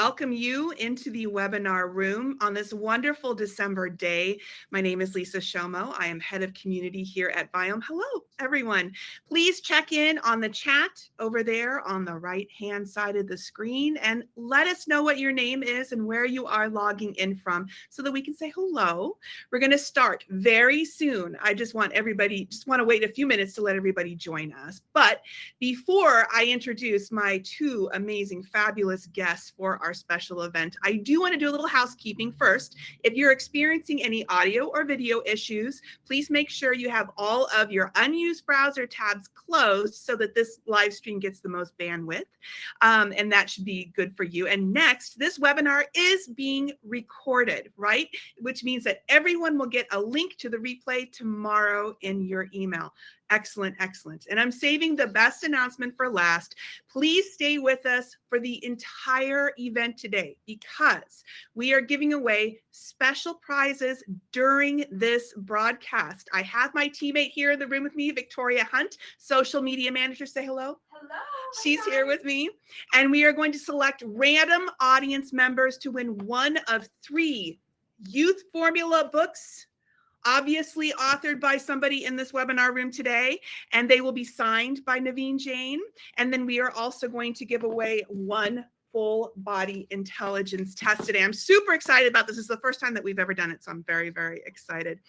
welcome you into the webinar room on this wonderful December day. My name is Lisa Shomo. I am head of community here at Viome. Hello, everyone. Please check in on the chat over there on the right-hand side of the screen and let us know what your name is and where you are logging in from so that we can say hello. We're going to start very soon. I just want to wait a few minutes to let everybody join us. But before I introduce my two amazing, fabulous guests for our special event, I do want to do a little housekeeping first. If you're experiencing any audio or video issues, please make sure you have all of your unused browser tabs closed so that this live stream gets the most bandwidth, and that should be good for you. And next, this webinar is being recorded, right? Which means that everyone will get a link to the replay tomorrow in your email. Excellent, excellent. And I'm saving the best announcement for last. Please stay with us for the entire event today because we are giving away special prizes during this broadcast. I have my teammate here in the room with me, Victoria Hunt, social media manager. Say hello. Hello. She's here with me. And we are going to select random audience members to win one of 3 Youth Formula books, obviously authored by somebody in this webinar room today, and they will be signed by Naveen Jain. And then we are also going to give away 1 full body intelligence test today. I'm super excited about this. This is the first time that we've ever done it, so I'm very, very excited.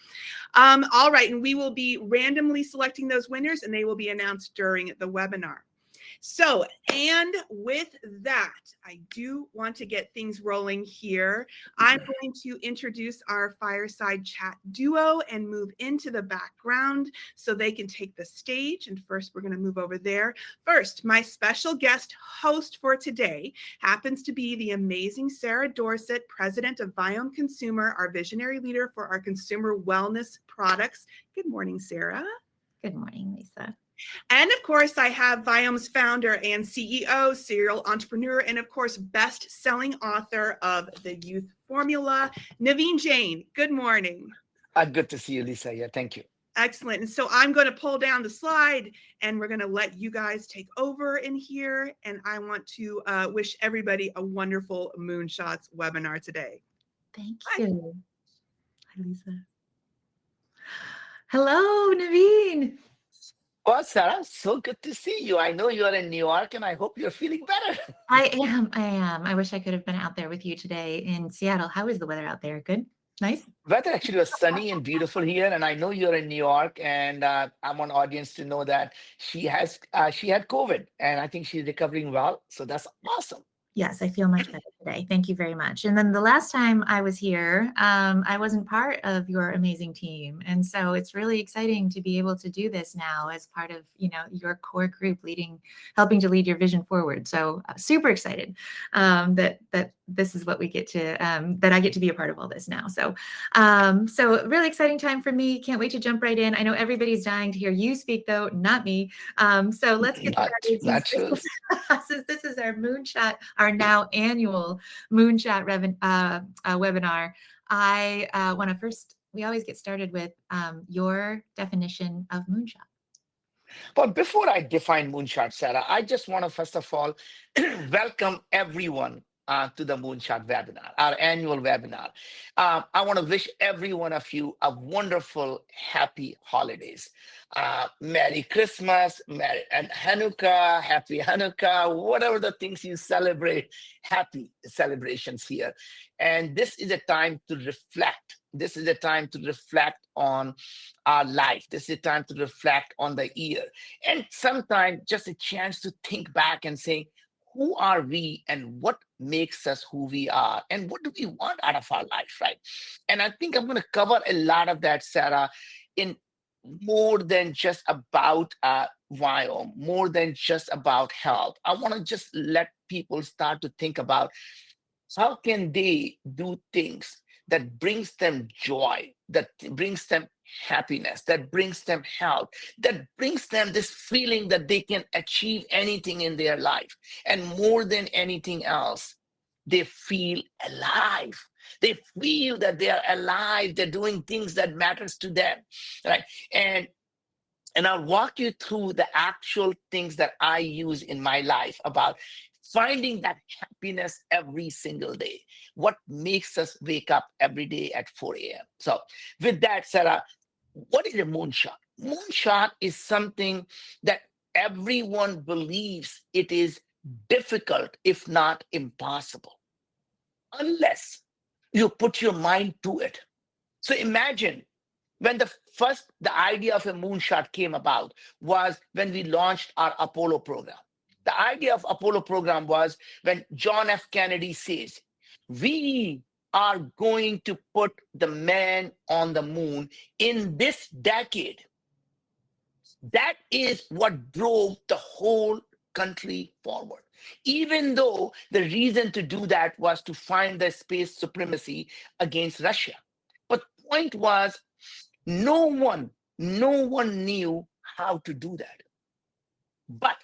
All right, and we will be randomly selecting those winners, and they will be announced during the webinar. So, and with that, I do want to get things rolling here. I'm going to introduce our fireside chat duo and move into the background so they can take the stage. And first, we're going to move over there. First, my special guest host for today happens to be the amazing Sarah Dorsett, president of Viome Consumer, our visionary leader for our consumer wellness products. Good morning, Sarah. Good morning, Lisa. And of course, I have Viome's founder and CEO, serial entrepreneur, and of course, best-selling author of The Youth Formula, Naveen Jain. Good morning. Good to see you, Lisa. Yeah, thank you. Excellent. And so I'm going to pull down the slide and we're going to let you guys take over in here. And I want to wish everybody a wonderful Moonshots webinar today. Thank you. Hi, Lisa. Hello, Naveen. Well, Sarah, so good to see you. I know you are in New York and I hope you're feeling better. I am. I wish I could have been out there with you today in Seattle. How is the weather out there? Good? Nice? Weather actually was sunny and beautiful here, and I know you're in New York, and I want audience to know that she had COVID, and I think she's recovering well. So that's awesome. Yes, I feel much better today. Thank you very much. And then the last time I was here, I wasn't part of your amazing team. And so it's really exciting to be able to do this now as part of, your core group helping to lead your vision forward. So super excited that this is what we get to, that I get to be a part of all this now. So really exciting time for me. Can't wait to jump right in. I know everybody's dying to hear you speak though, not me. So let's get started. Not true. Since this is our Moonshot, our now annual Moonshot webinar, I want to first, we always get started with your definition of Moonshot. But before I define Moonshot, Sarah, I just want to first of all welcome everyone to the Moonshot webinar, our annual webinar. I want to wish every one of you a wonderful, happy holidays. Merry Christmas, and Hanukkah, Happy Hanukkah, whatever the things you celebrate, happy celebrations here. And this is a time to reflect. This is a time to reflect on our life. This is a time to reflect on the year. And sometimes just a chance to think back and say, who are we and what makes us who we are and what do we want out of our life, right? And I think I'm going to cover a lot of that, Sarah, in more than just about Viome, more than just about health. I want to just let people start to think about how can they do things that brings them joy, that brings them happiness, that brings them health, that brings them this feeling that they can achieve anything in their life. And more than anything else, they feel alive. They feel that they are alive. They're doing things that matters to them, right? And I'll walk you through the actual things that I use in my life about finding that happiness every single day. What makes us wake up every day at 4 a.m.? So, with that, Sarah, what is a moonshot? Moonshot is something that everyone believes it is difficult, if not impossible, unless you put your mind to it. So imagine when the idea of a moonshot came about was when we launched our Apollo program. The idea of Apollo program was when John F. Kennedy says, we are going to put the man on the moon in this decade. That is what drove the whole country forward. Even though the reason to do that was to find the space supremacy against Russia. But point was, no one knew how to do that. But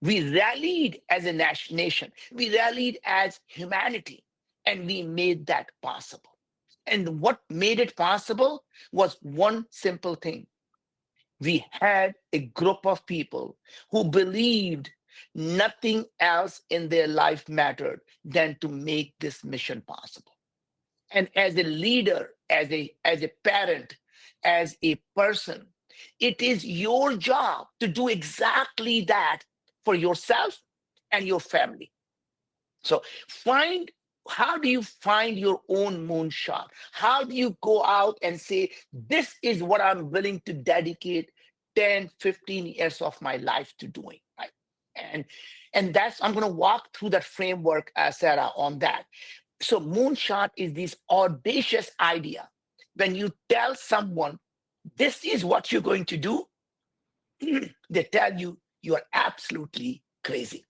we rallied as a nation, we rallied as humanity, and we made that possible. And what made it possible was one simple thing. We had a group of people who believed nothing else in their life mattered than to make this mission possible. And as a leader, as a parent, as a person, it is your job to do exactly that for yourself and your family. So find how do you find your own moonshot? How do you go out and say, this is what I'm willing to dedicate 10, 15 years of my life to doing, right? And and that's I'm going to walk through that framework, Sarah, on that. So moonshot is this audacious idea. When you tell someone, this is what you're going to do, they tell you you are absolutely crazy.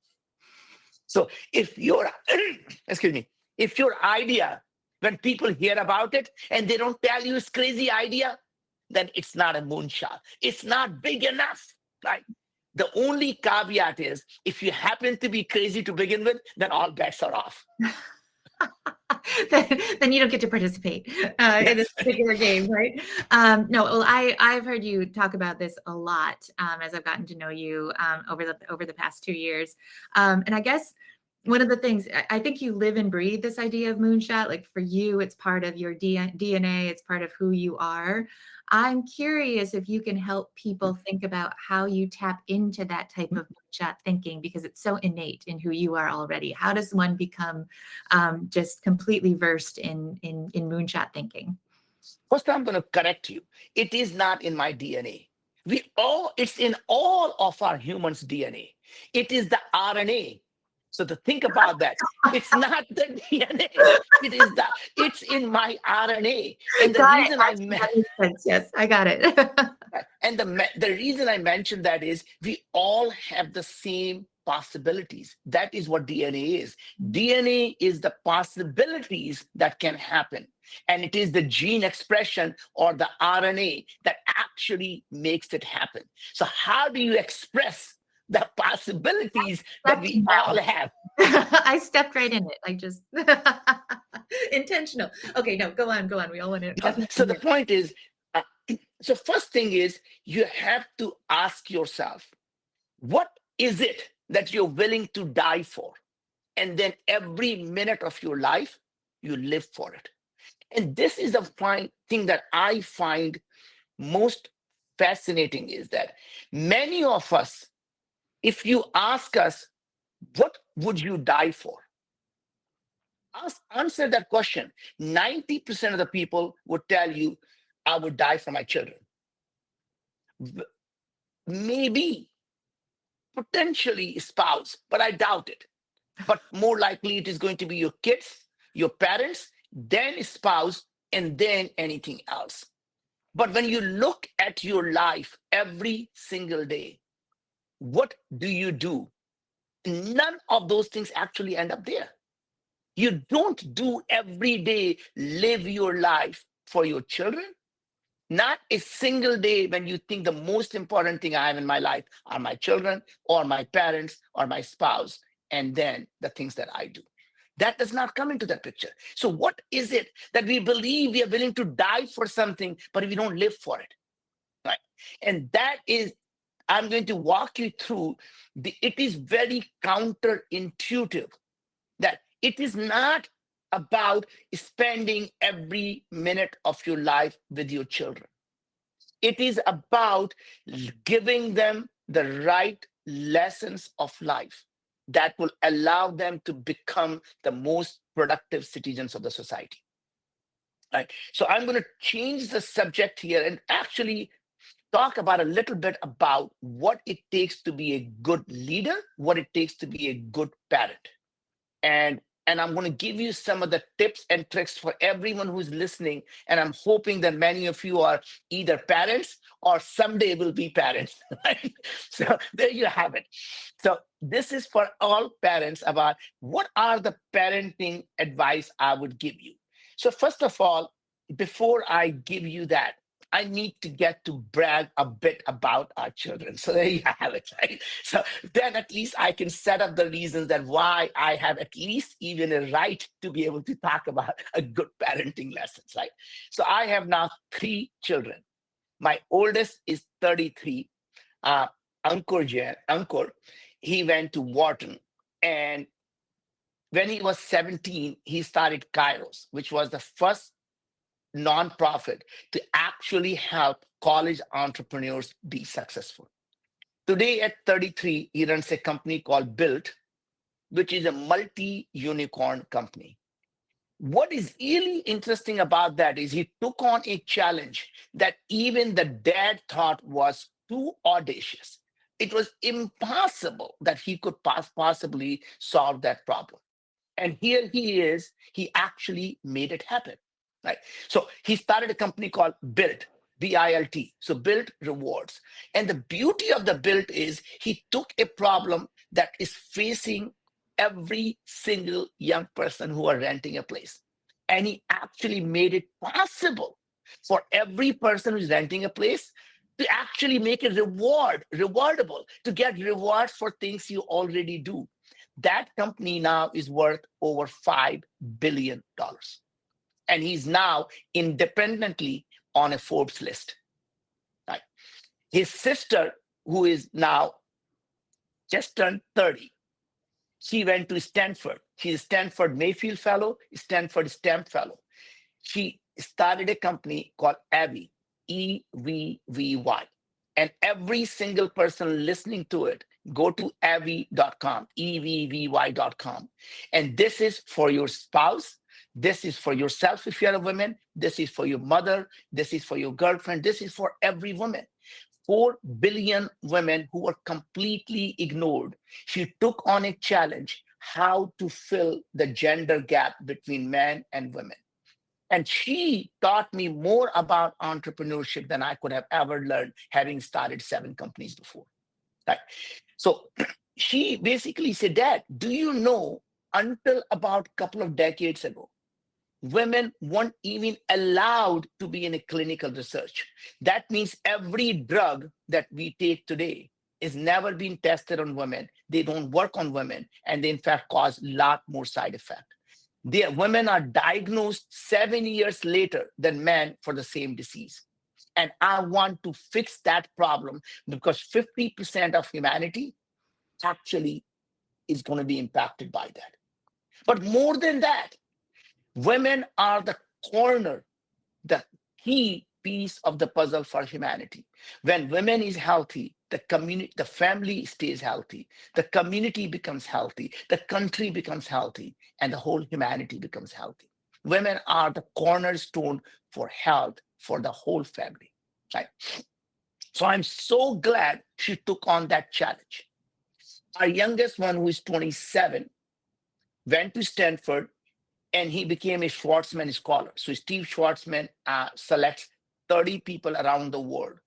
So if your excuse me, if your idea, when people hear about it and they don't tell you it's crazy idea, then it's not a moonshot. It's not big enough, right? The only caveat is if you happen to be crazy to begin with, then all bets are off. Then you don't get to participate in this Yes. particular game, right? No, well, I've heard you talk about this a lot as I've gotten to know you over the past 2 years, and I guess one of the things I think you live and breathe this idea of moonshot. Like for you, it's part of your DNA. It's part of who you are. I'm curious if you can help people think about how you tap into that type of moonshot thinking because it's so innate in who you are already. How does one become just completely versed in moonshot thinking? First, I'm going to correct you. It is not in my DNA. It's in all of our humans' DNA. It is the RNA. So to think about that, it's not the DNA. It's in my RNA. And the Got it. reason Actually, that makes sense. Yes, I got it. the reason I mentioned that is we all have the same possibilities. That is what DNA is. DNA is the possibilities that can happen. And it is the gene expression or the RNA that actually makes it happen. So how do you express the possibilities that Stepped we in that all one. have? I stepped right in it. I just intentional. Okay, no, go on, go on. We all want to So definitely the hear. point is, uh, so first thing is you have to ask yourself, what is it that you're willing to die for? And then every minute of your life, you live for it. And this is the thing that I find most fascinating is that many of us, if you ask us, what would you die for? Answer that question. 90% of the people would tell you, I would die for my children. Maybe, potentially spouse, but I doubt it. But more likely it is going to be your kids, your parents, then spouse, and then anything else. But when you look at your life every single day, what do you do? None of those things actually end up there. You don't do every day, live your life for your children. Not a single day when you think the most important thing I have in my life are my children or my parents or my spouse, and then the things that I do. That does not come into that picture. So, what is it that we believe we are willing to die for something, but we don't live for it? Right. And that is I'm going to walk you through it is very counterintuitive that it is not about spending every minute of your life with your children. It is about giving them the right lessons of life that will allow them to become the most productive citizens of the society. Right. So I'm going to change the subject here and actually talk about a little bit about what it takes to be a good leader, what it takes to be a good parent. And I'm going to give you some of the tips and tricks for everyone who's listening. And I'm hoping that many of you are either parents or someday will be parents. Right? So there you have it. So this is for all parents about what are the parenting advice I would give you. So first of all, before I give you that, I need to get to brag a bit about our children. So there you have it, right? So then at least I can set up the reasons that why I have at least even a right to be able to talk about a good parenting lessons, right? So I have now 3 children. My oldest is 33, Ankur. He went to Wharton. And when he was 17, he started Kairos, which was the first nonprofit to actually help college entrepreneurs be successful. Today at 33, he runs a company called Built, which is a multi-unicorn company. What is really interesting about that is he took on a challenge that even the dad thought was too audacious. It was impossible that he could possibly solve that problem. And here he is, he actually made it happen. Right. So he started a company called Built, BILT. So Built Rewards. And the beauty of the Built is he took a problem that is facing every single young person who are renting a place. And he actually made it possible for every person who's renting a place to actually make a rewardable, to get rewards for things you already do. That company now is worth over $5 billion. And he's now independently on a Forbes list. Right? His sister, who is now just turned 30, she went to Stanford. She's a Stanford Mayfield Fellow, Stanford STEM Fellow. She started a company called Evvy, EVVY. And every single person listening to it, go to evvy.com, EVVY.com. And this is for your spouse. This is for yourself if you're a woman. This is for your mother. This is for your girlfriend. This is for every woman. 4 billion women who were completely ignored. She took on a challenge how to fill the gender gap between men and women. And she taught me more about entrepreneurship than I could have ever learned, having started 7 companies before. Right? So she basically said, Dad, do you know until about a couple of decades ago, women weren't even allowed to be in a clinical research. That means every drug that we take today is never being tested on women. They don't work on women, and they in fact cause a lot more side effect. Women are diagnosed 7 years later than men for the same disease. And I want to fix that problem because 50% of humanity actually is going to be impacted by that. But more than that, women are the corner, the key piece of the puzzle for humanity. When women is healthy, the community, the family stays healthy, the community becomes healthy, the country becomes healthy, and the whole humanity becomes healthy. Women are the cornerstone for health for the whole family. Right? So I'm so glad she took on that challenge. Our youngest one, who is 27, went to Stanford and he became a Schwarzman scholar. So Steve Schwarzman selects 30 people around the world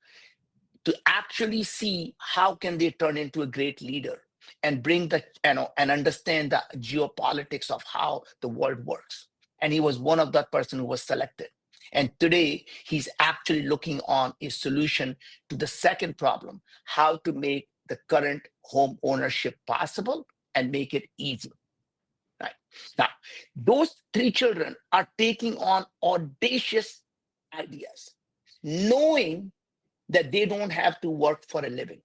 to actually see how can they turn into a great leader and bring the, and understand the geopolitics of how the world works. And he was one of that person who was selected. And today he's actually looking on a solution to the second problem, how to make the current home ownership possible and make it easy. Right. Now, those 3 children are taking on audacious ideas, knowing that they don't have to work for a living.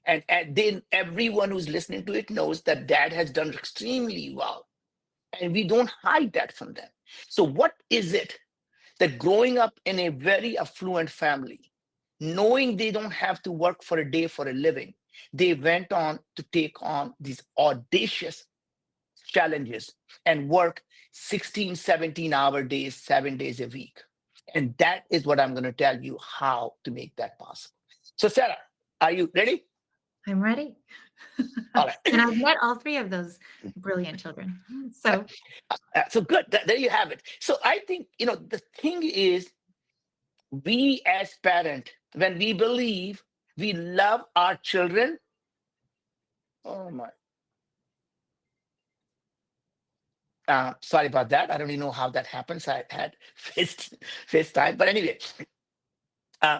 And then everyone who's listening to it knows that dad has done extremely well. And we don't hide that from them. So what is it that growing up in a very affluent family, knowing they don't have to work for a day for a living, they went on to take on these audacious challenges and work 16, 17-hour days, 7 days a week. And that is what I'm going to tell you how to make that possible. So, Sarah, are you ready? I'm ready. All right. And I've met all three of those brilliant children. So So good. There you have it. So I think, the thing is, we as parent, when we believe we love our children, oh my, sorry about that. I don't even know how that happens. I had face time. But anyway, uh,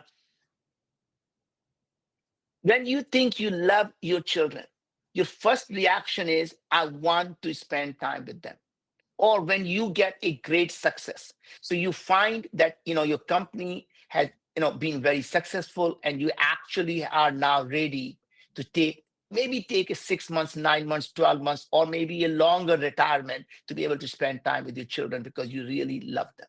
when you think you love your children, your first reaction is, I want to spend time with them. Or when you get a great success, so you find that your company has been very successful, and you actually are now ready to take a 6 months, 9 months, 12 months, or maybe a longer retirement to be able to spend time with your children because you really love them.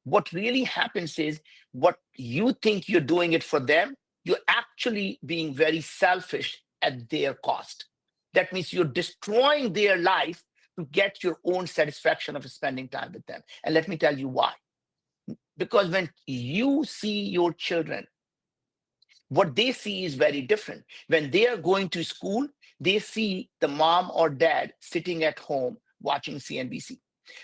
What really happens is, what you think you're doing it for them, you're actually being very selfish at their cost. That means you're destroying their life to get your own satisfaction of spending time with them. And let me tell you why. Because when you see your children, what they see is very different. When they are going to school, they see the mom or dad sitting at home watching CNBC.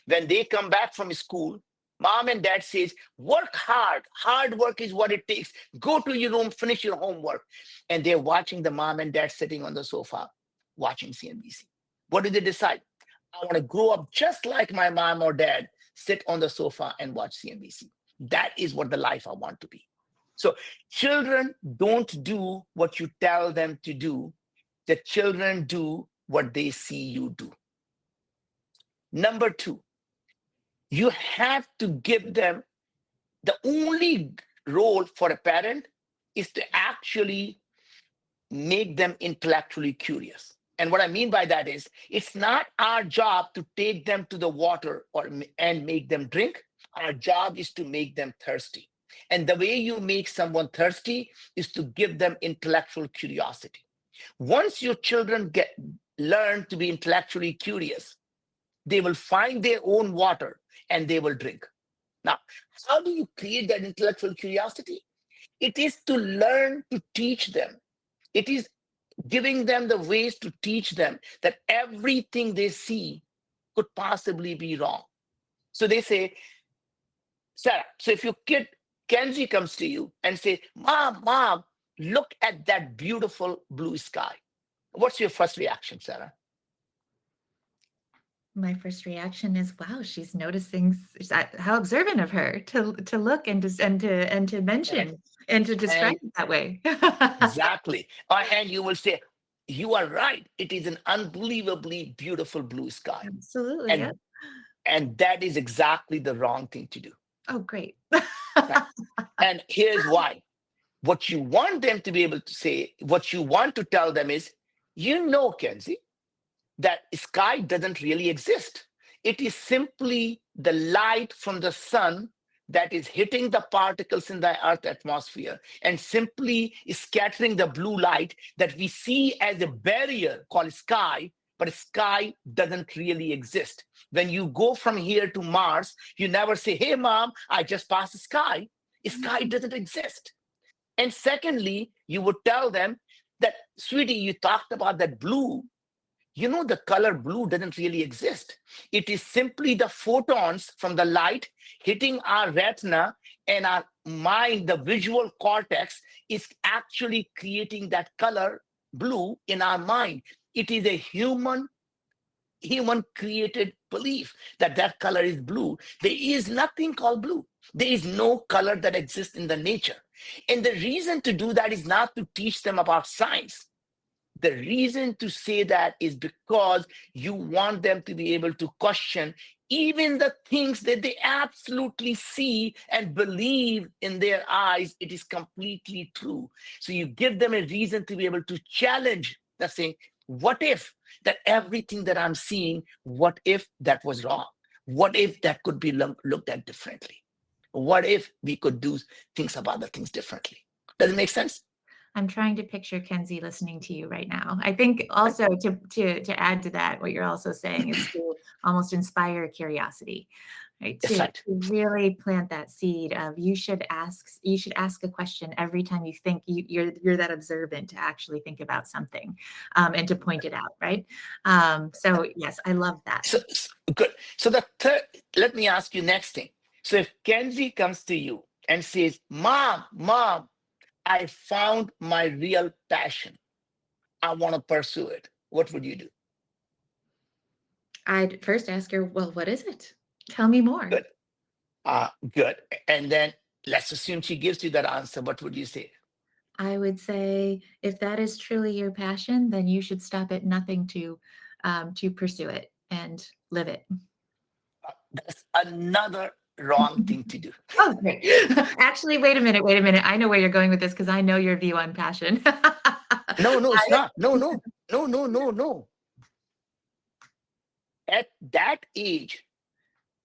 When they come back from school, mom and dad says, work hard. Hard work is what it takes. Go to your room, finish your homework. And they're watching the mom and dad sitting on the sofa watching CNBC. What do they decide? I want to grow up just like my mom or dad, sit on the sofa and watch CNBC. That is what the life I want to be. So children don't do what you tell them to do. The children do what they see you do. Number two, you have to give them, the only role for a parent is to actually make them intellectually curious. And what I mean by that is, it's not our job to take them to the water and make them drink. Our job is to make them thirsty. And the way you make someone thirsty is to give them intellectual curiosity. Once your children learn to be intellectually curious, they will find their own water and they will drink. Now, how do you create that intellectual curiosity? It is to learn to teach them. It is giving them the ways to teach them that everything they see could possibly be wrong. So they say, Sarah, so if your kid, Kenzie, comes to you and say, Mom, look at that beautiful blue sky. What's your first reaction, Sarah? my first reaction is, wow, she's noticing how observant of her to look and to Correct. mention and to describe And it that way. exactly. And you will say, you are right. It is an unbelievably beautiful blue sky. Absolutely, yeah. And that is exactly the wrong thing to do. Oh, great. Right? And here's why. What you want them to be able to say, what you want to tell them is, Kenzie, that sky doesn't really exist. It is simply the light from the sun that is hitting the particles in the Earth atmosphere and simply scattering the blue light that we see as a barrier called sky, but sky doesn't really exist. When you go from here to Mars, you never say, hey, Mom, I just passed the sky. Sky doesn't exist. And secondly, you would tell them that, sweetie, you talked about that blue. The color blue doesn't really exist. It is simply the photons from the light hitting our retina, and our mind, the visual cortex, is actually creating that color blue in our mind. It is a human created belief that that color is blue. There is nothing called blue. There is no color that exists in the nature. And the reason to do that is not to teach them about science. The reason to say that is because you want them to be able to question even the things that they absolutely see and believe in their eyes, it is completely true. So you give them a reason to be able to challenge the saying, what if that everything that I'm seeing, what if that was wrong? What if that could be looked at differently? What if we could do things about the things differently? Does it make sense? I'm trying to picture Kenzie listening to you right now. I think also to add to that, what you're also saying is to almost inspire curiosity, right? That's To right. really plant that seed of you should ask a question every time you think you're that observant to actually think about something, and to point it out, right? So yes, I love that. Good. So the third, let me ask you next thing. So if Kenzie comes to you and says, Mom, I found my real passion. I want to pursue it. What would you do? I'd first ask her, well, what is it? Tell me more. Good. Good. And then let's assume she gives you that answer. What would you say? I would say if that is truly your passion, then you should stop at nothing to pursue it and live it. That's another wrong thing to do. Oh, great. Actually, wait a minute, wait a minute. I know where you're going with this because I know your view on passion. No, it's not. No. At that age,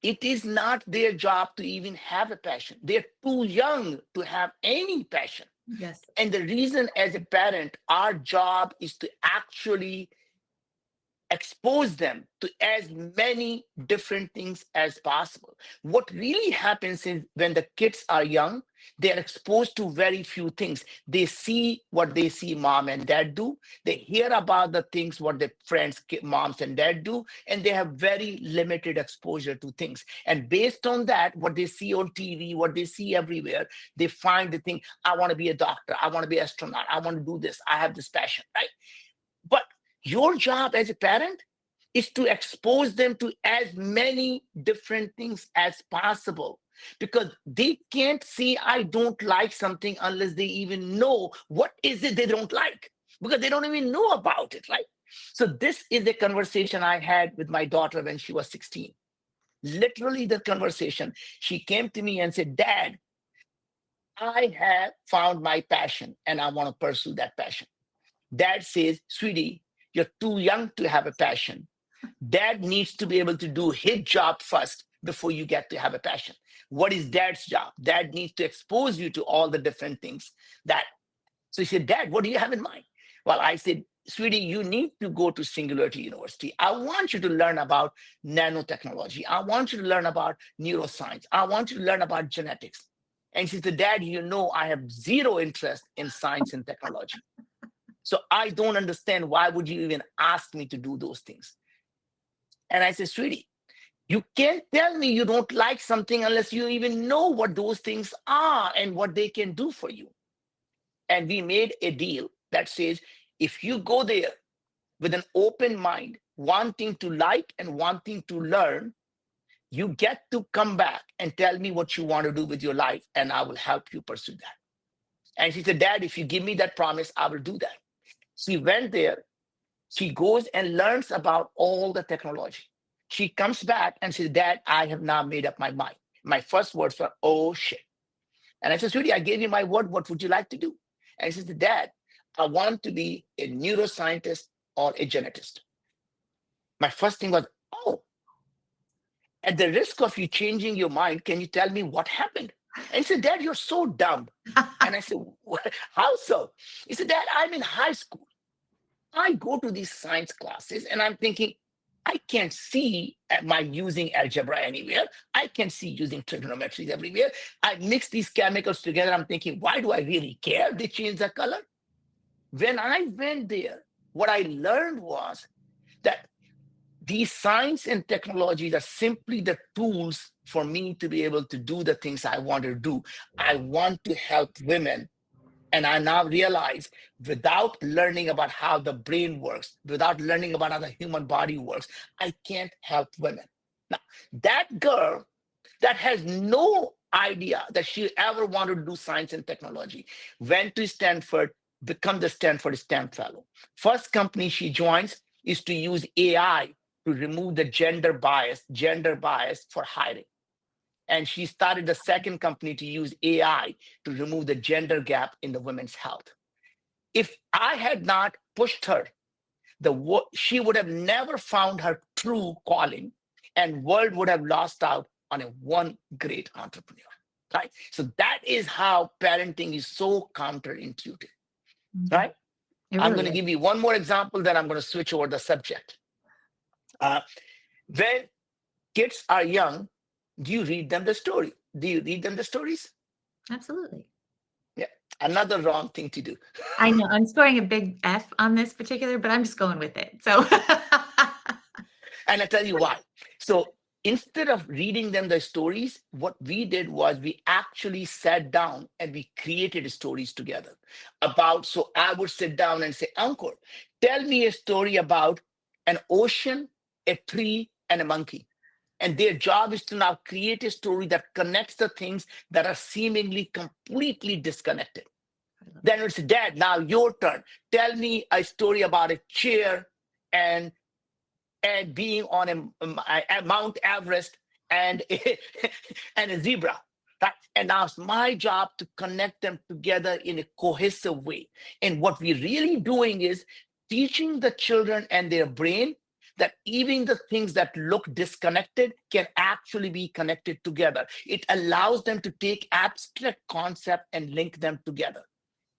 it is not their job to even have a passion. They're too young to have any passion. Yes. And the reason, as a parent, our job is to actually expose them to as many different things as possible. What really happens is when the kids are young, they're exposed to very few things. They see what they see mom and dad do. They hear about the things what their friends, moms and dad do, and they have very limited exposure to things. And based on that, what they see on TV, what they see everywhere, they find the thing, I want to be a doctor, I want to be an astronaut, I want to do this, I have this passion, right? But your job as a parent is to expose them to as many different things as possible because they can't say I don't like something unless they even know what is it they don't like because they don't even know about it, right? So this is the conversation I had with my daughter when she was 16. Literally the conversation. She came to me and said, Dad, I have found my passion and I want to pursue that passion. Dad says, sweetie, you're too young to have a passion. Dad needs to be able to do his job first before you get to have a passion. What is dad's job? Dad needs to expose you to all the different things that. So he said, Dad, what do you have in mind? Well, I said, sweetie, you need to go to Singularity University. I want you to learn about nanotechnology. I want you to learn about neuroscience. I want you to learn about genetics. And she said, Dad, you know, I have zero interest in science and technology. So I don't understand why would you even ask me to do those things? And I said, sweetie, you can't tell me you don't like something unless you even know what those things are and what they can do for you. And we made a deal that says, if you go there with an open mind, wanting to like and wanting to learn, you get to come back and tell me what you want to do with your life, and I will help you pursue that. And she said, Dad, if you give me that promise, I will do that. She went there. She goes and learns about all the technology. She comes back and says, Dad, I have now made up my mind. My first words were, oh shit. And I said, sweetie, I gave you my word. What would you like to do? And she said, Dad, I want to be a neuroscientist or a genetist. My first thing was, oh, at the risk of you changing your mind, can you tell me what happened? And he said, Dad, you're so dumb. And I said, how so? He said, Dad, I'm in high school. I go to these science classes and I'm thinking, I can't see my using algebra anywhere. I can see using trigonometry everywhere. I mix these chemicals together. I'm thinking, why do I really care? They change the color. When I went there, what I learned was that these science and technologies are simply the tools for me to be able to do the things I want to do. I want to help women. And I now realize without learning about how the brain works, without learning about how the human body works, I can't help women. Now, that girl that has no idea that she ever wanted to do science and technology went to Stanford, become the Stanford STEM fellow. First company she joins is to use AI to remove the gender bias for hiring. And she started the second company to use AI to remove the gender gap in the women's health. If I had not pushed her, she would have never found her true calling, and world would have lost out on a one great entrepreneur. Right. So that is how parenting is so counterintuitive. Mhm. Right. It I'm really going to is. give you one more example, then I'm going to switch over the subject. Uh, when kids are young, do you read them the story? Do you read them the stories? Absolutely. Yeah. Another wrong thing to do. I know I'm scoring a big F on this particular, but I'm just going with it. So And I tell you why. So instead of reading them the stories, what we did was we actually sat down and we created stories together about. So I would sit down and say, Uncle, tell me a story about an ocean, a tree, and a monkey. And their job is to now create a story that connects the things that are seemingly completely disconnected. Then it's Dad, now your turn. Tell me a story about a chair and being on a Mount Everest and and a zebra. Right? And now it's my job to connect them together in a cohesive way. And what we're really doing is teaching the children and their brain that even the things that look disconnected can actually be connected together. It allows them to take abstract concept and link them together.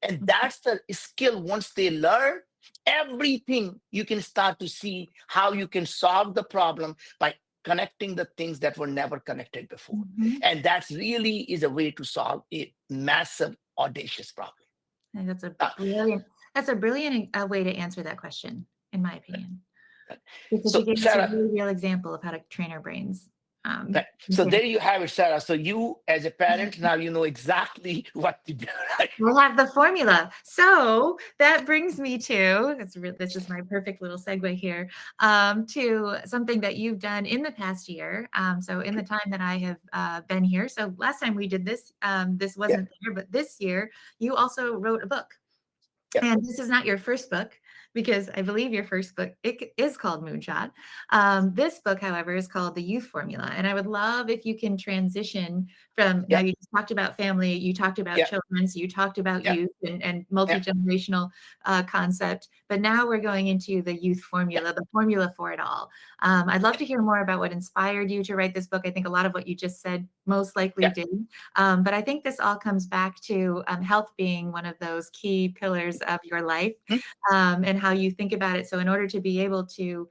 And that's the skill. Once they learn everything, you can start to see how you can solve the problem by connecting the things that were never connected before. Mhm. And that's really is a way to solve a massive, audacious problem. I think Uh, that's a brilliant way to answer that question, in my opinion, because so, you gave us a Sarah, really real example of how to train our brains. right. And So train. there you have it, Sarah. So you, as a parent, now you know exactly what to do. Right? We'll have the formula. So that brings me to this is my perfect little segue here to something that you've done in the past year. So in the time that I have been here, so last time we did this, this Yeah, wasn't there, but this year you also wrote a book. yeah, And this is not your first book, because I believe your first book is called Moonshot. This book, however, is called The Youth Formula. And I would love if you can transition from, now yeah, you just talked about family, you talked about yeah, children, so you talked about yeah, youth and yeah, multi-generational concept, but now we're going into the youth yeah, formula, the formula for it all. I'd love to hear more about what inspired you to write this book. I think a lot of what you just said most likely yeah. did. But I think this all comes back to health being one of those key pillars of your life, Mhm. and how you think about it. So in order to be able to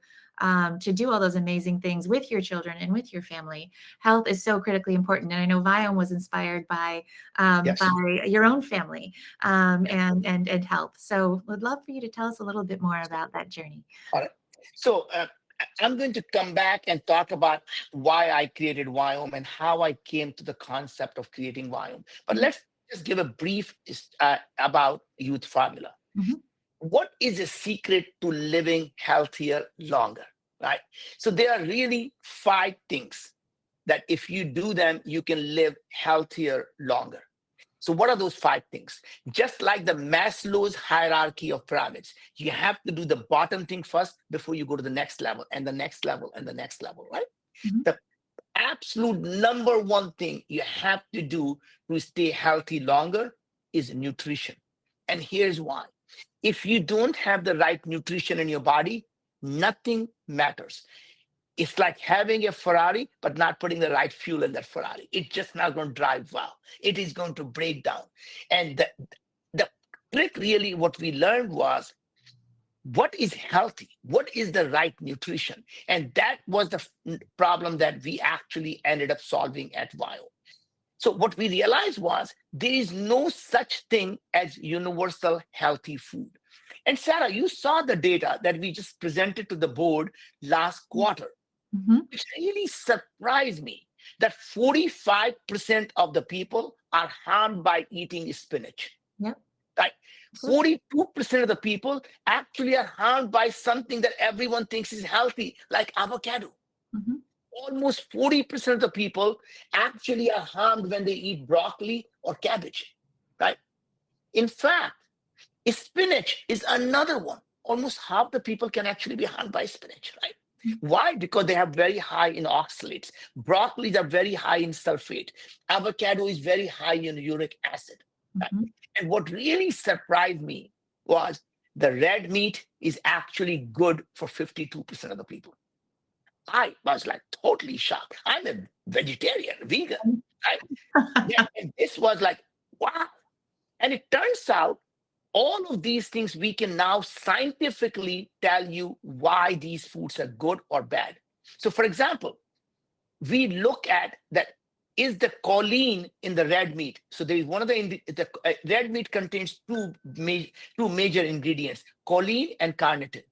do all those amazing things with your children and with your family, health is so critically important. And I know Viome was inspired by Yes. your own family and health. So would love for you to tell us a little bit more about that journey. All right. So I'm going to come back and talk about why I created Viome and how I came to the concept of creating Viome. But Mhm, let's just give a brief about youth formula. mhm, What is the secret to living healthier longer? Right. So there are really 5 things that if you do them, you can live healthier longer. So what are those 5 things? Just like the Maslow's hierarchy of pyramids, you have to do the bottom thing first before you go to the next level and the next level and the next level, right? mhm, The absolute number one thing you have to do to stay healthy longer is nutrition. And here's why. If you don't have the right nutrition in your body, nothing matters. It's like having a Ferrari, but not putting the right fuel in that Ferrari. It's just not going to drive well. It is going to break down. And the trick really, what we learned was what is healthy? What is the right nutrition? And that was the problem that we actually ended up solving at Vio. So what we realized was there is no such thing as universal healthy food. And Sarah, you saw the data that we just presented to the board last quarter. mhm. It really surprised me that 45% of the people are harmed by eating spinach. Yep. Right? Absolutely. 42% of the people actually are harmed by something that everyone thinks is healthy, like avocado. Mhm, Almost 40% of the people actually are harmed when they eat broccoli or cabbage. Right? In fact, spinach is another one. Almost half the people can actually be harmed by spinach, right? Why? Because they have very high in oxalates. Broccolis are very high in sulfate. Avocado is very high in uric acid. Right? Mhm. And what really surprised me was the red meat is actually good for 52% of the people. I was like totally shocked. I'm a vegetarian, vegan. Right? Yeah, and this was like, wow. And it turns out all of these things we can now scientifically tell you why these foods are good or bad. So, for example, we look at that, is the choline in the red meat. So there is one of the red meat contains two major ingredients, choline and carnitine.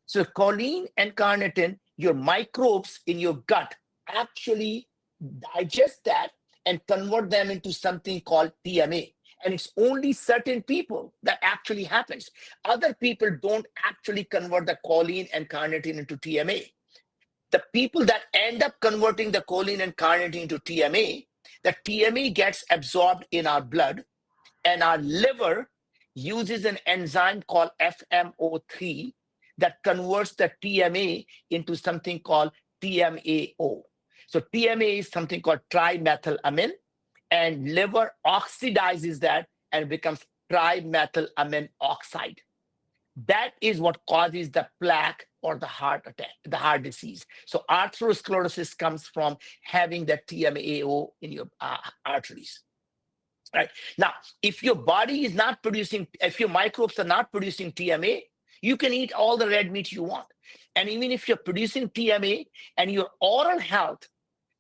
So choline and carnitine, your microbes in your gut actually digest that and convert them into something called TMA. And it's only certain people that actually happens. Other people don't actually convert the choline and carnitine into TMA. The people that end up converting the choline and carnitine into TMA, the TMA gets absorbed in our blood, and our liver uses an enzyme called FMO3 that converts the TMA into something called TMAO. So TMA is something called trimethylamine, and liver oxidizes that and becomes trimethylamine oxide. That is what causes the plaque or the heart attack, the heart disease. So atherosclerosis comes from having that TMAO in your arteries. Right now, if your body is not producing, if your microbes are not producing TMA, you can eat all the red meat you want. And even if you're producing TMA and your oral health,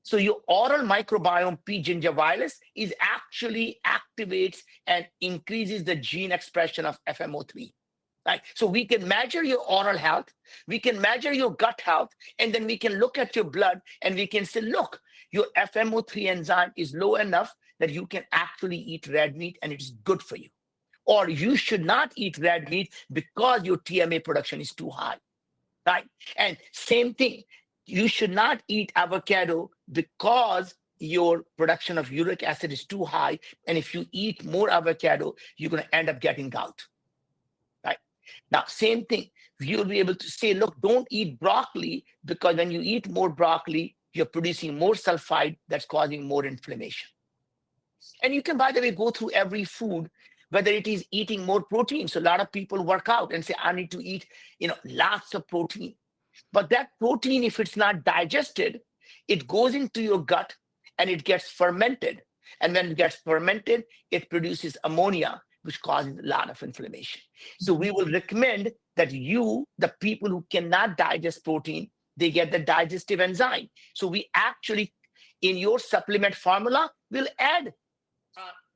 so your oral microbiome P. gingivalis is actually activates and increases the gene expression of FMO3. Right? So we can measure your oral health, we can measure your gut health, and then we can look at your blood and we can say, look, your FMO3 enzyme is low enough that you can actually eat red meat and it's good for you. Or you should not eat red meat because your TMA production is too high. Right? And same thing, you should not eat avocado because your production of uric acid is too high. And if you eat more avocado, you're going to end up getting gout. Right? Now, same thing, you'll be able to say, look, don't eat broccoli because when you eat more broccoli, you're producing more sulfide that's causing more inflammation. And you can, by the way, go through every food, whether it is eating more protein. So a lot of people work out and say, I need to eat, lots of protein. But that protein, if it's not digested, it goes into your gut and it gets fermented. And when it gets fermented, it produces ammonia, which causes a lot of inflammation. So we will recommend that the people who cannot digest protein, they get the digestive enzyme. So we actually, in your supplement formula, will add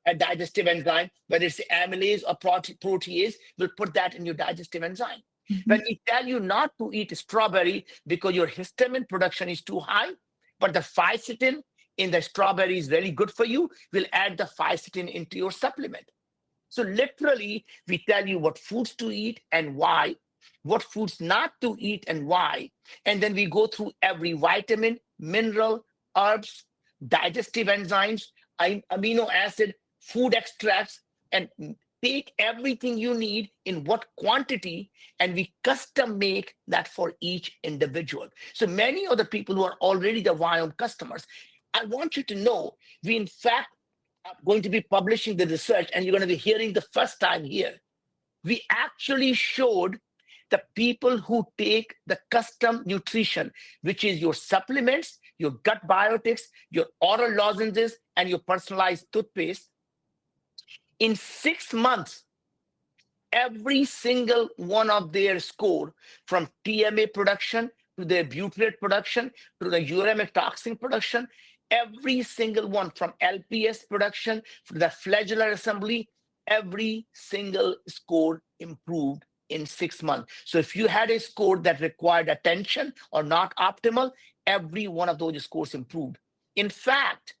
a digestive enzyme, whether it's amylase or protease, we'll put that in your digestive enzyme. When we tell you not to eat strawberry because your histamine production is too high, but the fisetin in the strawberry is very good for you, we'll add the fisetin into your supplement. So literally, we tell you what foods to eat and why, what foods not to eat and why. And then we go through every vitamin, mineral, herbs, digestive enzymes, amino acid, food extracts, and take everything you need in what quantity, and we custom make that for each individual. So many of the people who are already the Viome customers, I want you to know, we in fact are going to be publishing the research, and you're going to be hearing the first time here. We actually showed the people who take the custom nutrition, which is your supplements, your gut biotics, your oral lozenges, and your personalized toothpaste. In 6 months, every single one of their score, from TMA production to their butyrate production to the uremic toxin production, every single one, from LPS production to the flagellar assembly, every single score improved in 6 months. So if you had a score that required attention or not optimal, every one of those scores improved. In fact,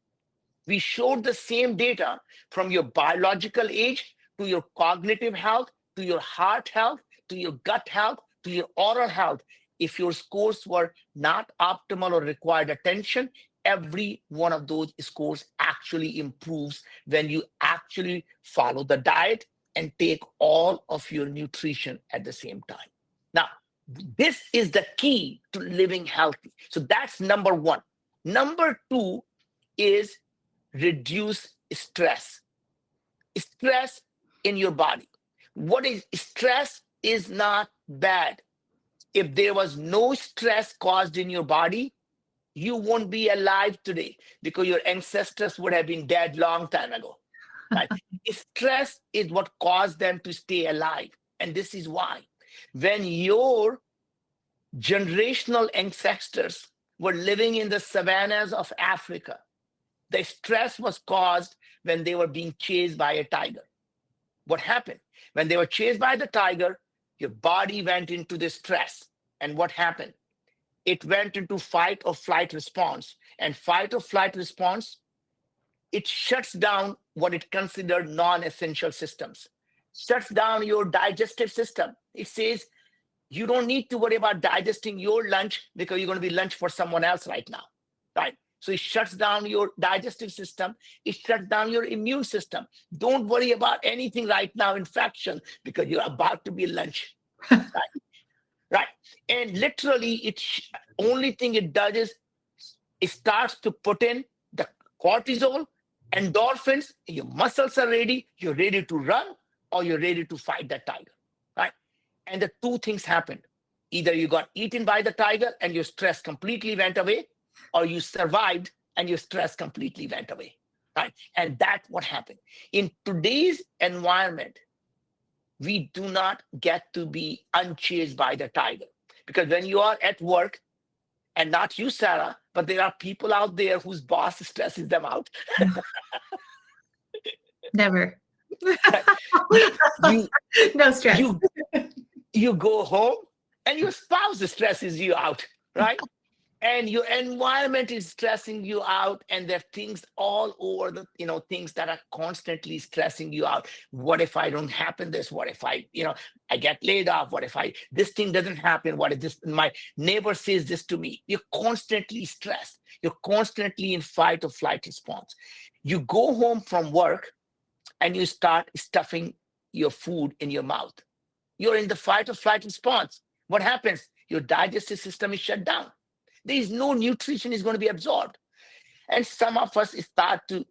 we showed the same data from your biological age to your cognitive health, to your heart health, to your gut health, to your oral health. If your scores were not optimal or required attention, every one of those scores actually improves when you actually follow the diet and take all of your nutrition at the same time. Now, This is the key to living healthy. So that's number one. Number two is reduce stress. Stress in your body. What is stress is not bad. If there was no stress caused in your body, you won't be alive today because your ancestors would have been dead long time ago. Right? Stress is what caused them to stay alive. And this is why. When your generational ancestors were living in the savannas of Africa, the stress was caused when they were being chased by a tiger. What happened? When they were chased by the tiger, your body went into this stress. And what happened? It went into fight or flight response. And fight or flight response, it shuts down what it considered non-essential systems, shuts down your digestive system. It says, you don't need to worry about digesting your lunch because you're going to be lunch for someone else right now, right? So it shuts down your digestive system. It shuts down your immune system. Don't worry about anything right now, infection, because you're about to be lunch, right? Right. And literally, only thing it does is it starts to put in the cortisol, endorphins, your muscles are ready, you're ready to run or you're ready to fight that tiger, right? And the two things happened. Either you got eaten by the tiger and your stress completely went away, or you survived and your stress completely went away, right? And that's what happened. In today's environment, we do not get to be unchased by the tiger. Because when you are at work, and not you, Sarah, but there are people out there whose boss stresses them out. Never. you, No stress. you, you go home and your spouse stresses you out, right? And your environment is stressing you out, and there are things all over the things that are constantly stressing you out. What if I don't happen this? What if I get laid off? What if this thing doesn't happen? What if this my neighbor says this to me? You're constantly stressed. You're constantly in fight or flight response. You go home from work and you start stuffing your food in your mouth. You're in the fight or flight response. What happens? Your digestive system is shut down. There is no nutrition is going to be absorbed. And some of us start to,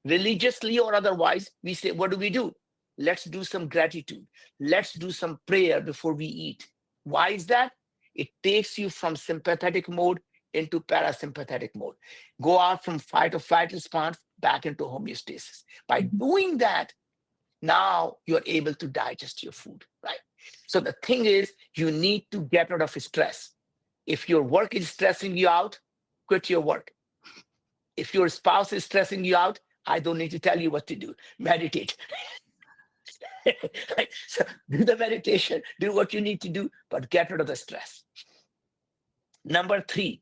religiously or otherwise, we say, what do? Let's do some gratitude. Let's do some prayer before we eat. Why is that? It takes you from sympathetic mode into parasympathetic mode. Go out from fight or flight response back into homeostasis. By doing that, now you're able to digest your food, right? So the thing is, you need to get rid of stress. If your work is stressing you out, quit your work. If your spouse is stressing you out, I don't need to tell you what to do. Meditate. Right? So do the meditation, do what you need to do, but get rid of the stress. Number three,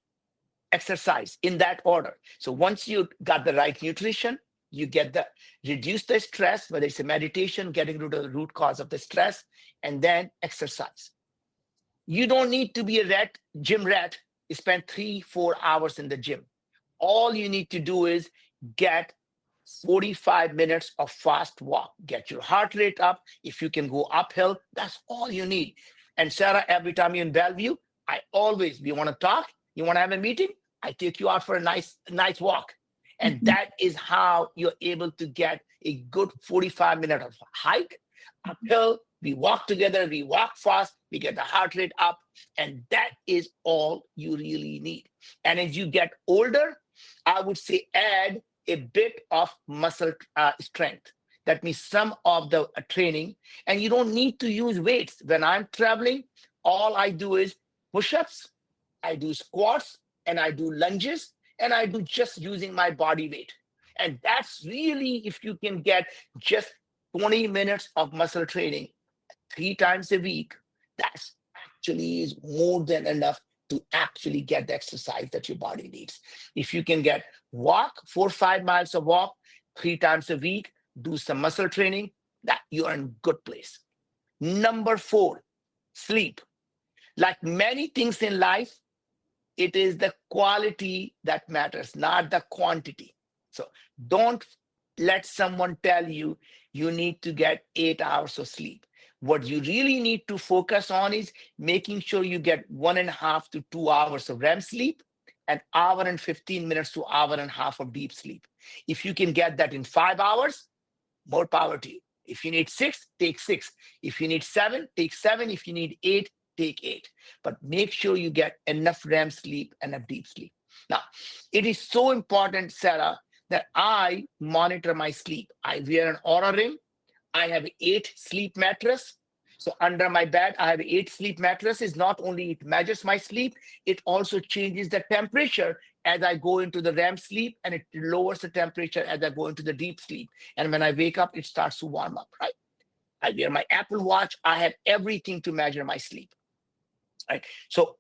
exercise in that order. So once you got the right nutrition, you reduce the stress, whether it's a meditation, getting rid of the root cause of the stress, and then exercise. You don't need to be a gym rat, spend 3-4 hours in the gym. All you need to do is get 45 minutes of fast walk. Get your heart rate up. If you can go uphill, that's all you need. And Sarah, every time you're in Bellevue, we want to talk, you want to have a meeting, I take you out for a nice walk. And that is how you're able to get a good 45-minute of hike uphill. We walk together, we walk fast, we get the heart rate up, and that is all you really need. And as you get older, I would say add a bit of muscle strength. That means some of the training, and you don't need to use weights. When I'm traveling, all I do is push-ups, I do squats, and I do lunges, and I do just using my body weight. And that's really, if you can get just 20 minutes of muscle training 3 times a week, that's actually is more than enough to actually get the exercise that your body needs. If you can get 4 or 5 miles of walk 3 times a week, do some muscle training, that you're in good place. Number 4, sleep. Like many things in life, it is the quality that matters, not the quantity. So don't let someone tell you you need to get 8 hours of sleep. What you really need to focus on is making sure you get 1.5 to 2 hours of REM sleep, an hour and 15 minutes to hour and a half of deep sleep. If you can get that in 5 hours, more power to you. If you need six, take six. If you need seven, take seven. If you need eight, take eight. But make sure you get enough REM sleep and enough deep sleep. Now, it is so important, Sarah, that I monitor my sleep. I wear an Aura ring. I have 8 sleep mattress. So under my bed, I have 8 sleep mattresses. Not only it measures my sleep, it also changes the temperature as I go into the REM sleep, and it lowers the temperature as I go into the deep sleep. And when I wake up, it starts to warm up, right? I wear my Apple Watch. I have everything to measure my sleep, right? So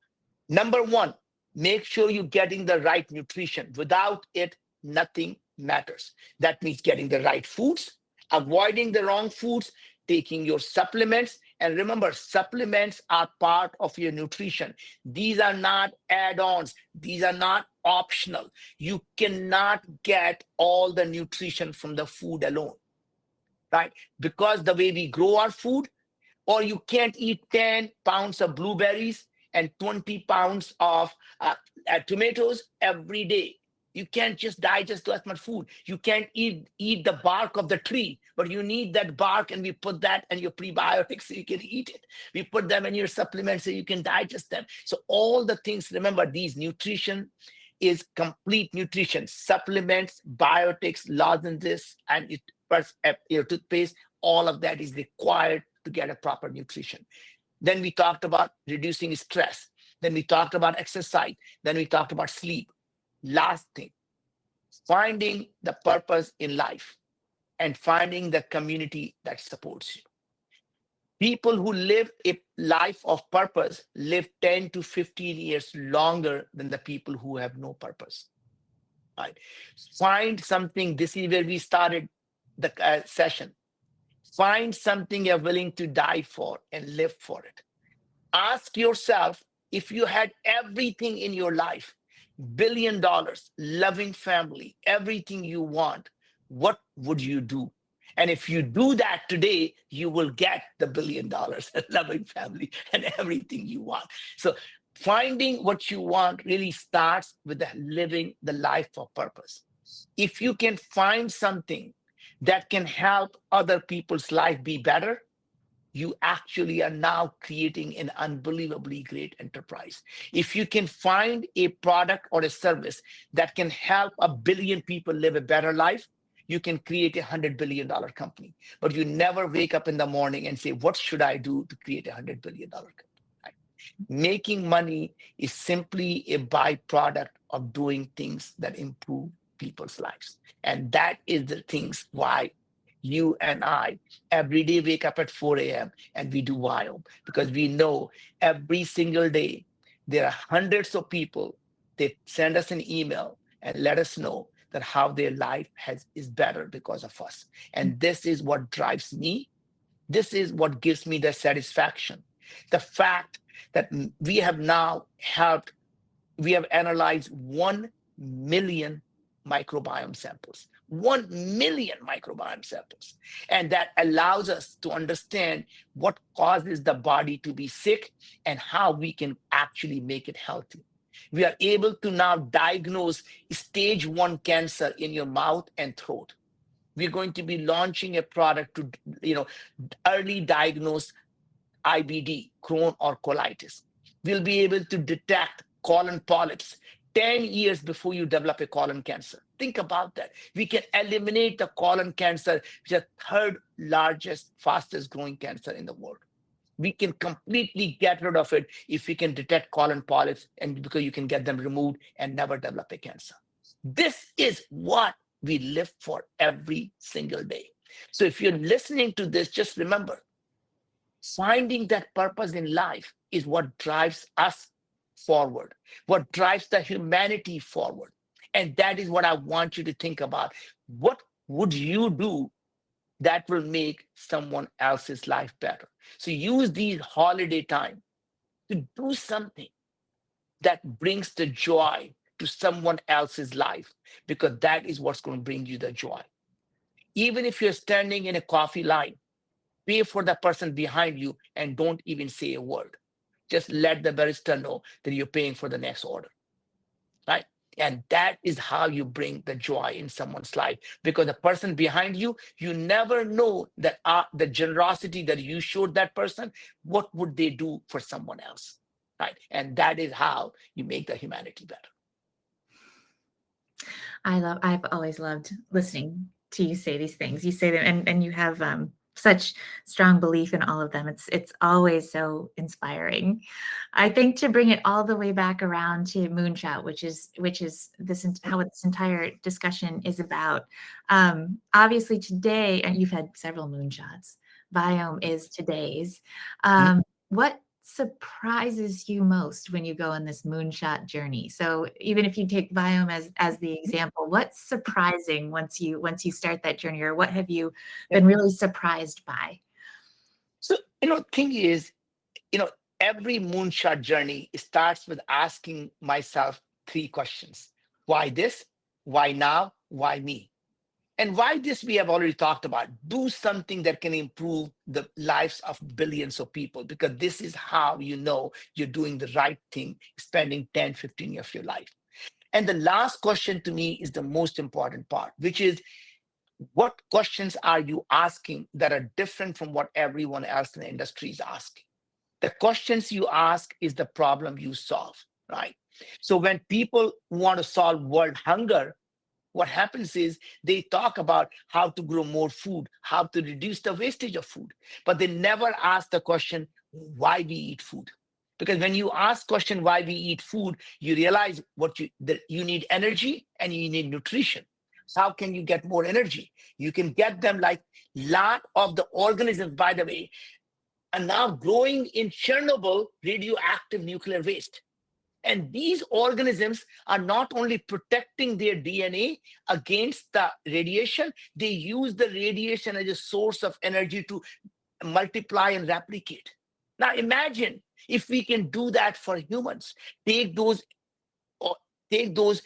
number one, make sure you're getting the right nutrition. Without it, nothing matters. That means getting the right foods, avoiding the wrong foods, taking your supplements. And remember, supplements are part of your nutrition. These are not add-ons. These are not optional. You cannot get all the nutrition from the food alone, right? Because the way we grow our food, or you can't eat 10 pounds of blueberries and 20 pounds of tomatoes every day. You can't just digest that much food. You can't eat the bark of the tree, but you need that bark, and we put that in your prebiotics so you can eat it. We put them in your supplements so you can digest them. So all the things, remember, these nutrition is complete nutrition. Supplements, biotics, lozenges, and your toothpaste, all of that is required to get a proper nutrition. Then we talked about reducing stress. Then we talked about exercise. Then we talked about sleep. Last thing, finding the purpose in life and finding the community that supports you. People who live a life of purpose live 10 to 15 years longer than the people who have no purpose. Right? Find something. This is where we started the session. Find something you're willing to die for and live for it. Ask yourself, if you had everything in your life, $1 billion, loving family, everything you want, what would you do? And if you do that today, you will get the $1 billion, loving family, and everything you want. So finding what you want really starts with living the life of purpose. If you can find something that can help other people's life be better, you actually are now creating an unbelievably great enterprise. If you can find a product or a service that can help 1 billion people live a better life, you can create $100 billion company. But you never wake up in the morning and say, what should I do to create $100 billion company? Right? Making money is simply a byproduct of doing things that improve people's lives. And that is the things why you and I every day wake up at 4 a.m. and we do Viome, because we know every single day there are hundreds of people. They send us an email and let us know that how their life is better because of us. And this is what drives me. This is what gives me the satisfaction. The fact that we have now helped, we have analyzed 1 million microbiome samples. 1 million microbiome samples. And that allows us to understand what causes the body to be sick and how we can actually make it healthy. We are able to now diagnose stage 1 cancer in your mouth and throat. We're going to be launching a product to, early diagnose IBD, Crohn or colitis. We'll be able to detect colon polyps 10 years before you develop a colon cancer. Think about that. We can eliminate the colon cancer, which is the third largest, fastest growing cancer in the world. We can completely get rid of it if we can detect colon polyps, and because you can get them removed and never develop a cancer. This is what we live for every single day. So if you're listening to this, just remember, finding that purpose in life is what drives us forward, what drives the humanity forward. And that is what I want you to think about. What would you do that will make someone else's life better? So use these holiday time to do something that brings the joy to someone else's life, because that is what's going to bring you the joy. Even if you're standing in a coffee line, pay for the person behind you and don't even say a word. Just let the barista know that you're paying for the next order, right? And that is how you bring the joy in someone's life, because the person behind you, you never know that the generosity that you showed that person, what would they do for someone else, right? And that is how you make the humanity better. I've always loved listening to you say these things. You say them, and you have such strong belief in all of them. It's always so inspiring. I think to bring it all the way back around to Moonshot, which is how this entire discussion is about. Obviously today, and you've had several moonshots. Viome is today's. Mhm. What surprises you most when you go on this moonshot journey? So even if you take Viome as the example, what's surprising once you start that journey, or what have you Yeah. been really surprised by? So, thing is, you know, every moonshot journey starts with asking myself three questions. Why this? Why now? Why me? And why this we have already talked about. Do something that can improve the lives of billions of people, because this is how you know you're doing the right thing, spending 10, 15 years of your life. And the last question to me is the most important part, which is, what questions are you asking that are different from what everyone else in the industry is asking? The questions you ask is the problem you solve, right? So when people want to solve world hunger, what happens is they talk about how to grow more food, how to reduce the wastage of food, but they never ask the question why we eat food. Because when you ask question why we eat food, you realize that you need energy and you need nutrition. How can you get more energy? You can get them like lot of the organisms, by the way, are now growing in Chernobyl radioactive nuclear waste. And these organisms are not only protecting their DNA against the radiation, they use the radiation as a source of energy to multiply and replicate. Now imagine if we can do that for humans. Take those, or take those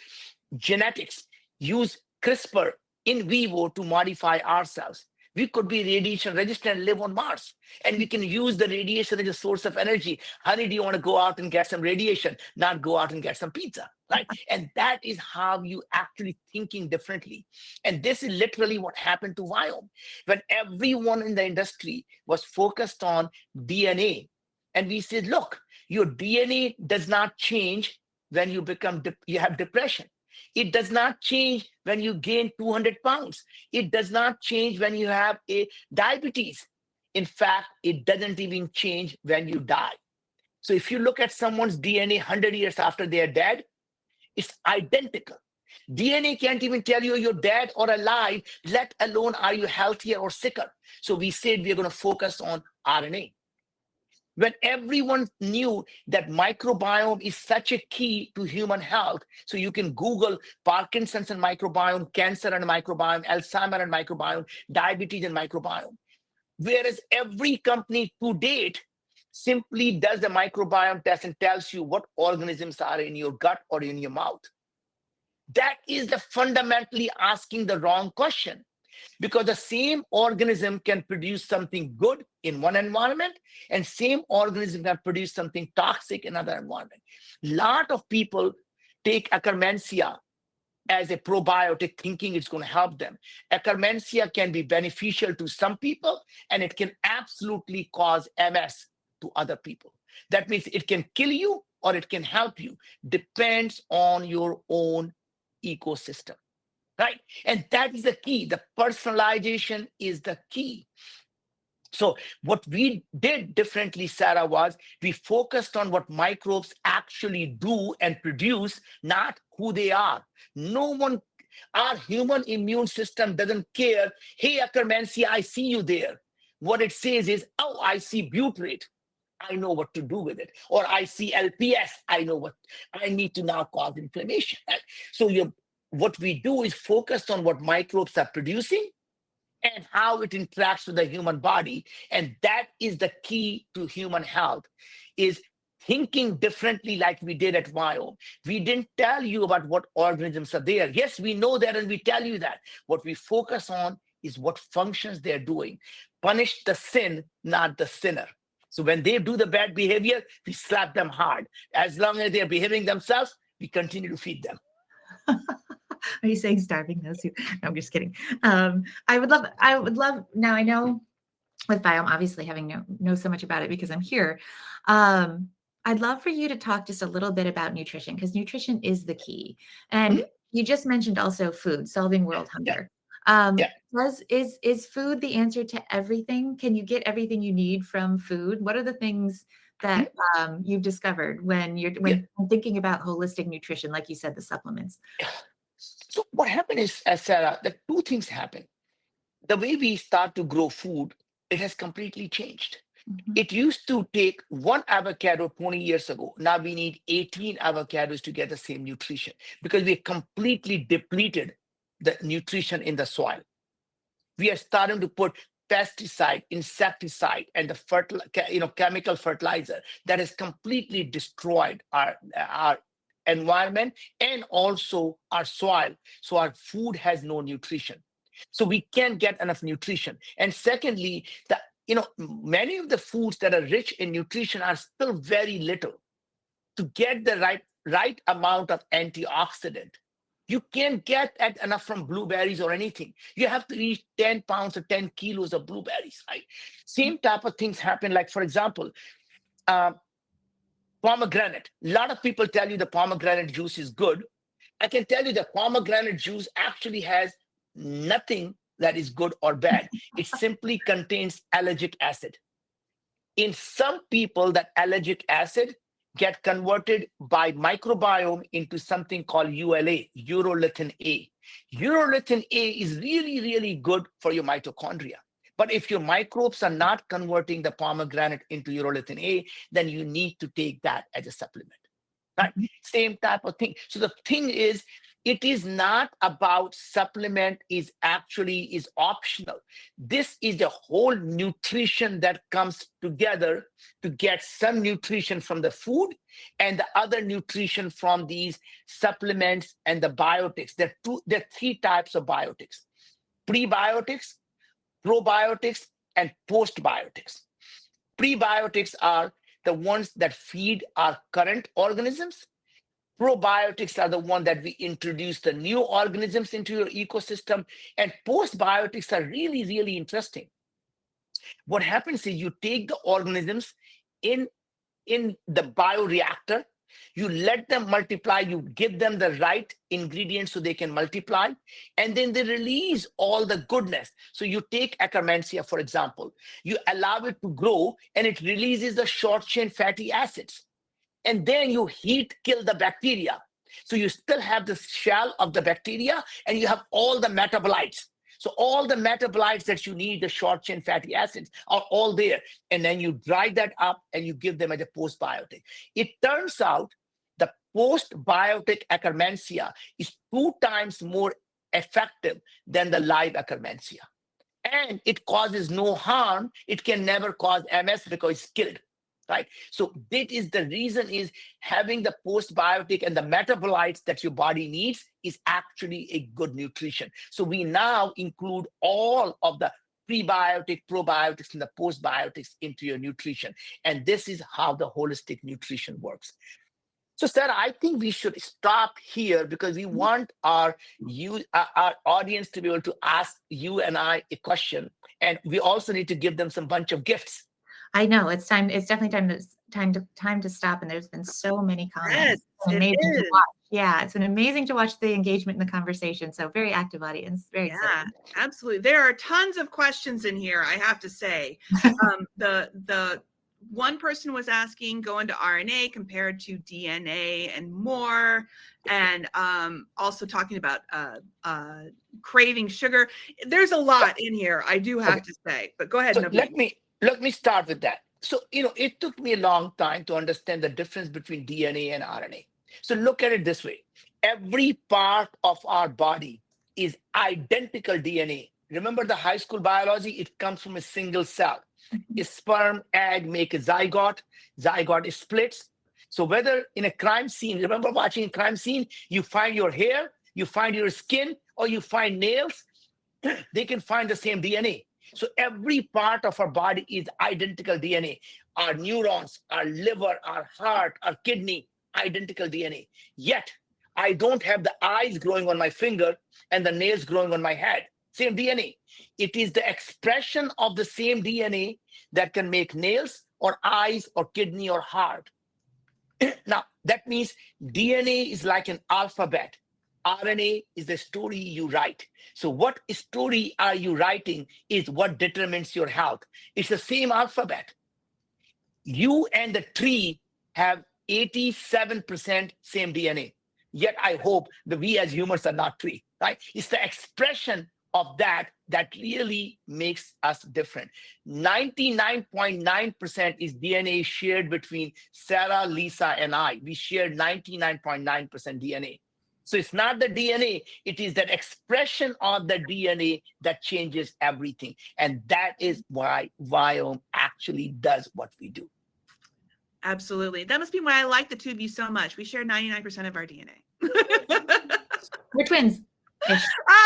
genetics, use CRISPR in vivo to modify ourselves. We could be radiation resistant and live on Mars. And we can use the radiation as a source of energy. Honey, do you want to go out and get some radiation, not go out and get some pizza? Right. And that is how you actually thinking differently. And this is literally what happened to Viome. When everyone in the industry was focused on DNA, and we said, look, your DNA does not change when you have depression. It does not change when you gain 200 pounds. It does not change when you have a diabetes. In fact, it doesn't even change when you die. So if you look at someone's DNA 100 years after they are dead, it's identical. DNA can't even tell you you're dead or alive, let alone are you healthier or sicker. So we said we're going to focus on RNA. When everyone knew that microbiome is such a key to human health, so you can Google Parkinson's and microbiome, cancer and microbiome, Alzheimer and microbiome, diabetes and microbiome. Whereas every company to date simply does the microbiome test and tells you what organisms are in your gut or in your mouth. That is the fundamentally asking the wrong question, because the same organism can produce something good in one environment and same organism can produce something toxic in another environment. Lot of people take Akkermansia as a probiotic thinking it's going to help them. Akkermansia can be beneficial to some people and it can absolutely cause MS to other people. That means it can kill you or it can help you, depends on your own ecosystem, right? And that is the key. The personalization is the key. So what we did differently, Sarah, was we focused on what microbes actually do and produce, not who they are. No one, our human immune system doesn't care. Hey, Akkermansia, I see you there. What it says is, oh, I see butyrate. I know what to do with it. Or I see LPS. I know what I need to now cause inflammation. Right? So what we do is focus on what microbes are producing and how it interacts with the human body. And that is the key to human health, is thinking differently like we did at Viome. We didn't tell you about what organisms are there. Yes, we know that and we tell you that. What we focus on is what functions they're doing. Punish the sin, not the sinner. So when they do the bad behavior, we slap them hard. As long as they're behaving themselves, we continue to feed them. Are you saying starving those who? No, I'm just kidding. I would love. Now I know with Viome, obviously having know so much about it because I'm here. Um, I'd love for you to talk just a little bit about nutrition because nutrition is the key. And Mhm. you just mentioned also food, solving world Yeah, hunger. yeah. Is food the answer to everything? Can you get everything you need from food? What are the things Mhm. that you've discovered when you're Yeah. when thinking about holistic nutrition, like you said, the supplements? So what happened is, Sarah, that two things happen. The way we start to grow food, it has completely changed. Mhm. It used to take one avocado 20 years ago. Now we need 18 avocados to get the same nutrition because we completely depleted the nutrition in the soil. We are starting to put pesticide, insecticide, and the chemical fertilizer that has completely destroyed our environment and also our soil. So our food has no nutrition. So we can't get enough nutrition. And secondly, many of the foods that are rich in nutrition are still very little to get the right amount of antioxidant. You can't get enough from blueberries or anything. You have to eat 10 pounds or 10 kilos of blueberries, right? Same type of things happen. Like, for example, uh, pomegranate. A lot of people tell you the pomegranate juice is good. I can tell you that pomegranate juice actually has nothing that is good or bad. It simply contains allergic acid. In some people, that allergic acid get converted by microbiome into something called ULA, urolithin A. Urolithin A is really, really good for your mitochondria. But if your microbes are not converting the pomegranate into urolithin A, then you need to take that as a supplement. Right? Mhm. Same type of thing. So the thing is, it is not about supplement is optional. This is the whole nutrition that comes together to get some nutrition from the food and the other nutrition from these supplements and the biotics. There are three types of biotics: prebiotics, probiotics, and postbiotics. Prebiotics are the ones that feed our current organisms. Probiotics are the one that we introduce the new organisms into your ecosystem. And postbiotics are really, really interesting. What happens is you take the organisms in in the bioreactor, you let them multiply, you give them the right ingredients so they can multiply, and then they release all the goodness. So you take Akkermansia, for example, you allow it to grow and it releases the short chain fatty acids, and then you heat kill the bacteria. So you still have the shell of the bacteria and you have all the metabolites. So all the metabolites that you need, the short chain fatty acids, are all there. And then you dry that up and you give them as a postbiotic. It turns out the postbiotic Akkermansia is 2 times more effective than the live Akkermansia. And it causes no harm. It can never cause MS because it's killed. Right. So that is the reason is having the postbiotic and the metabolites that your body needs is actually a good nutrition. So we now include all of the prebiotic, probiotics, and the postbiotics into your nutrition. And this is how the holistic nutrition works. So, Sarah, I think we should stop here because we want our audience to be able to ask you and I a question, and we also need to give them some bunch of gifts. I know it's time. It's definitely time to stop. And there's been so many Yes, comments. It's been it amazing to is. watch. Yeah, it's been amazing to watch the engagement in the conversation. So very active audience. Very Yeah, exciting. absolutely. There are tons of questions in here, I have to say. The one person was asking going to RNA compared to DNA and more, and also talking about craving sugar. There's a Yeah. lot in here, I do have Okay. to say. But go ahead, So Naveen. let me start with that. So it took me a long time to understand the difference between DNA and RNA. So look at it this way: every part of our body is identical DNA. Remember the high school biology? It comes from a single cell. A sperm, egg make a zygote. Zygote is splits. So whether in a crime scene, remember watching a crime scene, you find your hair, you find your skin, or you find nails. they can find the same DNA. So every part of our body is identical DNA. Our neurons, our liver, our heart, our kidney, identical DNA. Yet I don't have the eyes growing on my finger and the nails growing on my head. Same DNA. It is the expression of the same DNA that can make nails or eyes or kidney or heart. Now, that means DNA is like an alphabet. RNA is the story you write. So what story are you writing is what determines your health. It's the same alphabet. You and the tree have 87% same DNA. Yet I hope that we as humans are not tree, right? It's the expression of that really makes us different. 99.9% is DNA shared between Sarah, Lisa, and I. We share 99.9% DNA. So it's not the DNA, it is that expression of the DNA that changes everything. And that is why Viome actually does what we do. Absolutely. That must be why I like the two of you so much. We share 99% of our DNA. We're twins.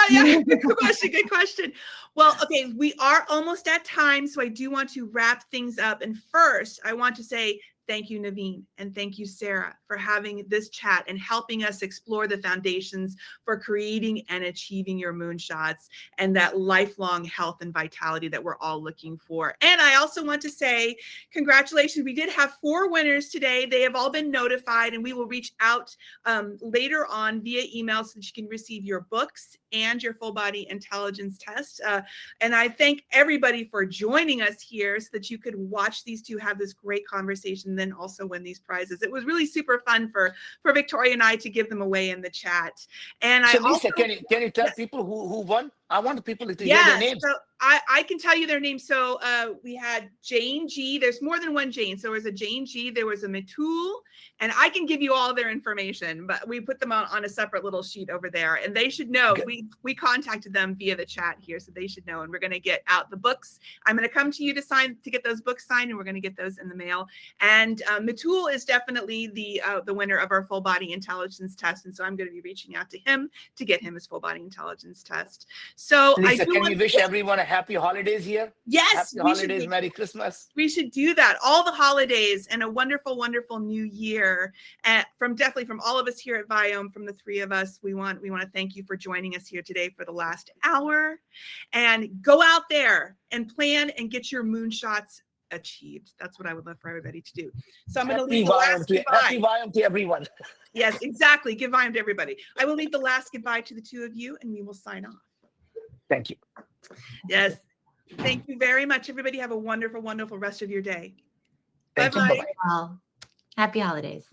Yeah, good question. Good question. Well, okay, we are almost at time, so I do want to wrap things up. And first, I want to say thank you, Naveen, and thank you, Sarah, for having this chat and helping us explore the foundations for creating and achieving your moonshots and that lifelong health and vitality that we're all looking for. And I also want to say congratulations. We did have 4 winners today. They have all been notified, and we will reach out later on via email so that you can receive your books and your full body intelligence test. And I thank everybody for joining us here so that you could watch these two have this great conversation, then also win these prizes. It was really super fun for Victoria and I to give them away in the chat. And so I Lisa, also, can you tell people who won? I want people to hear yes, their names. so I can tell you their names. So we had Jain G. There's more than one Jane. So there was a Jain G. There was a Matul, and I can give you all their information, but we put them on a separate little sheet over there, and they should know. Good. We contacted them via the chat here, so they should know. And we're going to get out the books. I'm going to come to you to get those books signed, and we're going to get those in the mail. And Matul is definitely the winner of our full body intelligence test, and so I'm going to be reaching out to him to get him his full body intelligence test. So Lisa, can you wish everyone a happy holidays here? Yes, happy holidays, Merry Christmas. We should do that. All the holidays and a wonderful, wonderful new year. And definitely from all of us here at Viome, from the 3 of us, we want to thank you for joining us here today for the last hour. And go out there and plan and get your moonshots achieved. That's what I would love for everybody to do. So I'm going to leave the last goodbye. Happy Viome to everyone. Yes, exactly. Give Viome to everybody. I will leave the last goodbye to the 2 of you, and we will sign off. Thank you. Yes. Thank you very much. Everybody have a wonderful, wonderful rest of your day. Thank you. Bye-bye. Bye-bye. Happy holidays.